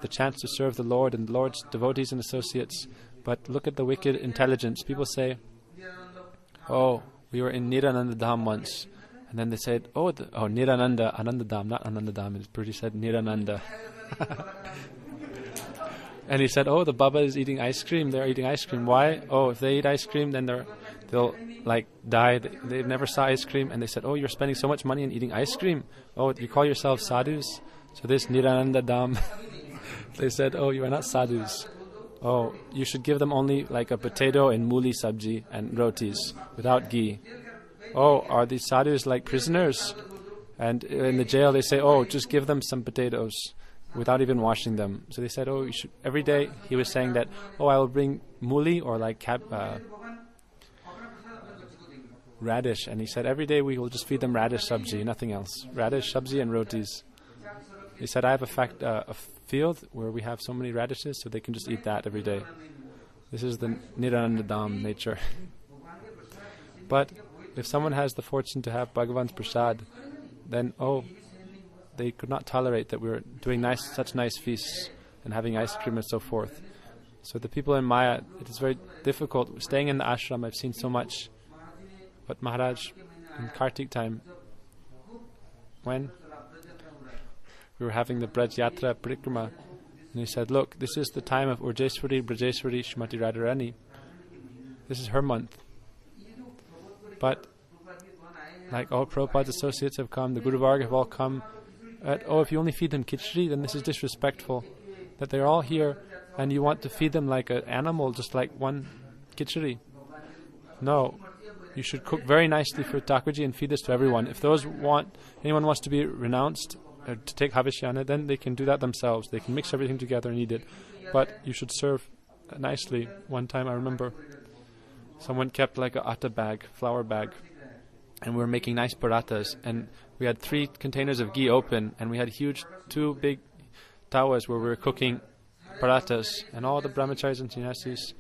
the chance to serve the Lord and the Lord's devotees and associates. But look at the wicked intelligence. People say, "Oh, we were in Nirananda Dham once." And then they said, Nirananda, Ananda Dham, not Ananda Dham. It's pretty said Nirananda. And he said, "Oh, the Baba is eating ice cream. They're eating ice cream. Why? Oh, if they eat ice cream, then they'll like die. They never saw ice cream." And they said, "Oh, you're spending so much money on eating ice cream. Oh, you call yourselves sadhus?" So this Nirananda Dham, they said, "Oh, you are not sadhus. Oh, you should give them only like a potato and mooli sabji and rotis without ghee." "Oh, are these sadhus like prisoners?" And in the jail they say, "Oh, just give them some potatoes without even washing them." So they said, "Oh, you should." Every day he was saying that, "Oh, I will bring mooli or like radish." And he said, "Every day we will just feed them radish sabji, nothing else. Radish sabji and rotis." He said, "I have a field where we have so many radishes, so they can just eat that every day." This is the Nirananda Dham nature. But if someone has the fortune to have Bhagavan's prasad, then they could not tolerate that we were doing such nice feasts and having ice cream and so forth. So the people in Maya, it is very difficult. Staying in the ashram, I've seen so much. But Maharaj, in Kartik time, when we were having the Braj Yatra Parikrama, and he said, "Look, this is the time of Urjeswari, Brajeswari, Shrimati Radharani. This is her month." But like all Prabhupada's associates have come, the Guru Varga have all come. If you only feed them khichdi, then this is disrespectful. That they're all here and you want to feed them like an animal, just like one khichdi. No, you should cook very nicely for Thakurji and feed this to everyone. If anyone wants to be renounced, to take Havishyana, then they can do that themselves. They can mix everything together and eat it. But you should serve nicely. One time I remember someone kept like a atta bag, flour bag, and we were making nice parathas, and we had 3 containers of ghee open, and we had 2 big tawas where we were cooking parathas, and all the brahmacharis and sannyasis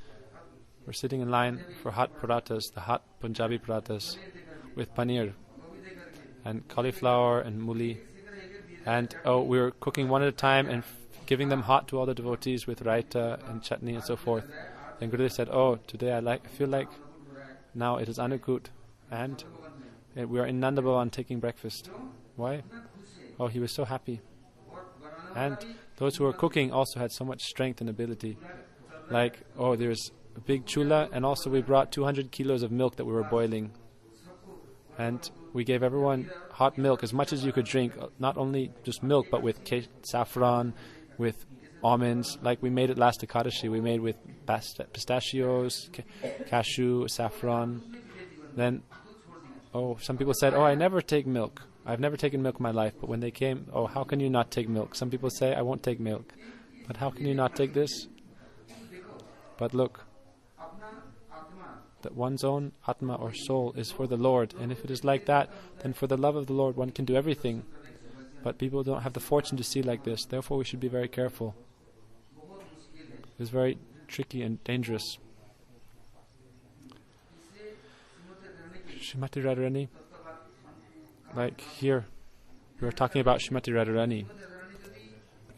were sitting in line for hot parathas, the hot Punjabi parathas with paneer and cauliflower and mooli. And we were cooking one at a time and giving them hot to all the devotees with raita and chutney and so forth. Then Gurudev said, "Today I feel like now it is Anukut, and we are in Nanda Bhavan taking breakfast." Why? He was so happy. And those who were cooking also had so much strength and ability. Like, there's a big chula, and also we brought 200 kilos of milk that we were boiling. And we gave everyone hot milk, as much as you could drink, not only just milk, but with saffron, with almonds. Like we made it last Ekadashi, we made with pistachios, cashew, saffron. Then, some people said, "I never take milk. I've never taken milk in my life." But when they came, how can you not take milk? Some people say, "I won't take milk." But how can you not take this? But look, that one's own Atma or soul is for the Lord. And if it is like that, then for the love of the Lord one can do everything. But people don't have the fortune to see like this. Therefore, we should be very careful. It's very tricky and dangerous. Srimati Radharani, like here, we are talking about Srimati Radharani.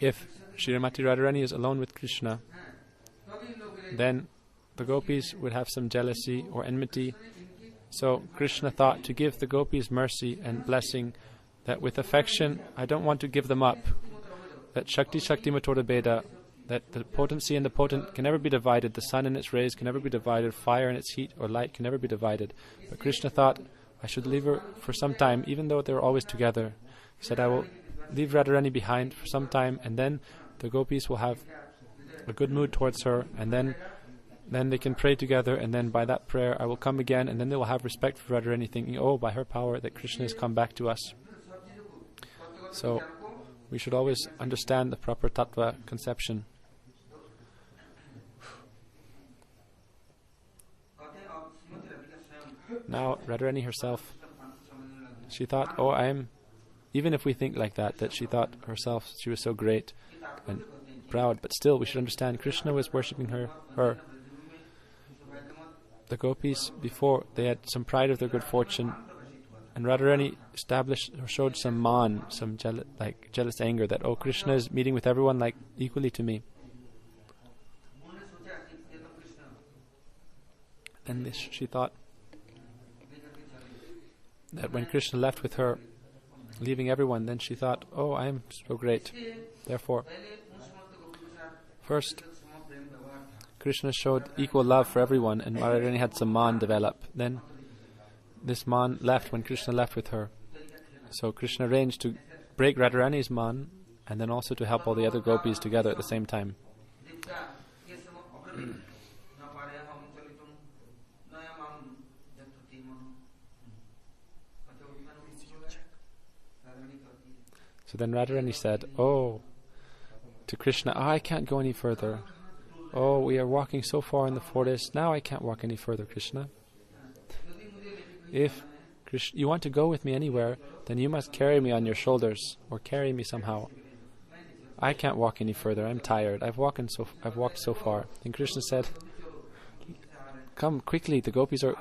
If Srimati Radharani is alone with Krishna, then the gopis would have some jealousy or enmity. So Krishna thought to give the gopis mercy and blessing, that with affection, I don't want to give them up. That Shakti Matoda Beda, that the potency and the potent can never be divided, the sun and its rays can never be divided, fire and its heat or light can never be divided. But Krishna thought, I should leave her for some time, even though they were always together. He said, I will leave Radharani behind for some time, and then the gopis will have a good mood towards her, and then they can pray together, and then by that prayer I will come again, and then they will have respect for Radharani, thinking, oh, by her power that Krishna has come back to us. So we should always understand the proper tattva conception. Now Radharani herself, she thought, even if we think like that she thought herself she was so great and proud, but still we should understand Krishna was worshipping her. The gopis before, they had some pride of their good fortune, and Radharani showed some maan, some jealous anger, that Krishna is meeting with everyone like equally to me. And she thought that when Krishna left with her, leaving everyone, then she thought, I am so great. Therefore, first, Krishna showed equal love for everyone, and Radharani had some maan develop. Then this maan left when Krishna left with her. So Krishna arranged to break Radharani's maan, and then also to help all the other gopis together at the same time. So then Radharani said, to Krishna, I can't go any further. We are walking so far in the forest, now I can't walk any further, Krishna. If you want to go with me anywhere, then you must carry me on your shoulders, or carry me somehow. I can't walk any further, I'm tired, I've walked so far. Then Krishna said, come quickly, the gopis are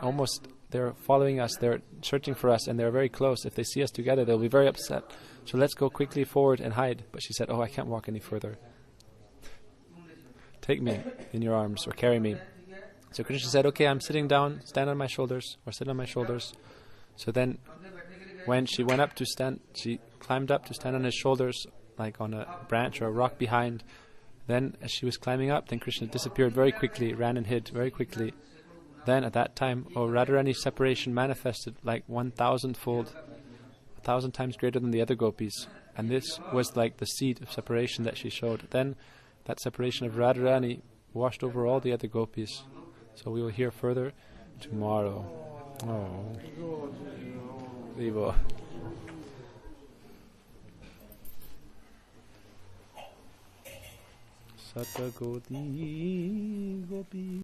they're following us, they're searching for us, and they're very close. If they see us together, they'll be very upset. So let's go quickly forward and hide. But she said, I can't walk any further. Take me in your arms, or carry me. So Krishna said, okay, I'm sitting down, stand on my shoulders, or sit on my shoulders. So then, when she went up to stand, she climbed up to stand on his shoulders, like on a branch or a rock behind. Then, as she was climbing up, then Krishna disappeared very quickly, ran and hid very quickly. Then, at that time, Radharani's separation manifested like 1,000-fold, 1,000 times greater than the other gopis. And this was like the seed of separation that she showed. Then, that separation of Radharani washed over all the other gopis. So we will hear further tomorrow. Vivo. Satagoti Gopi.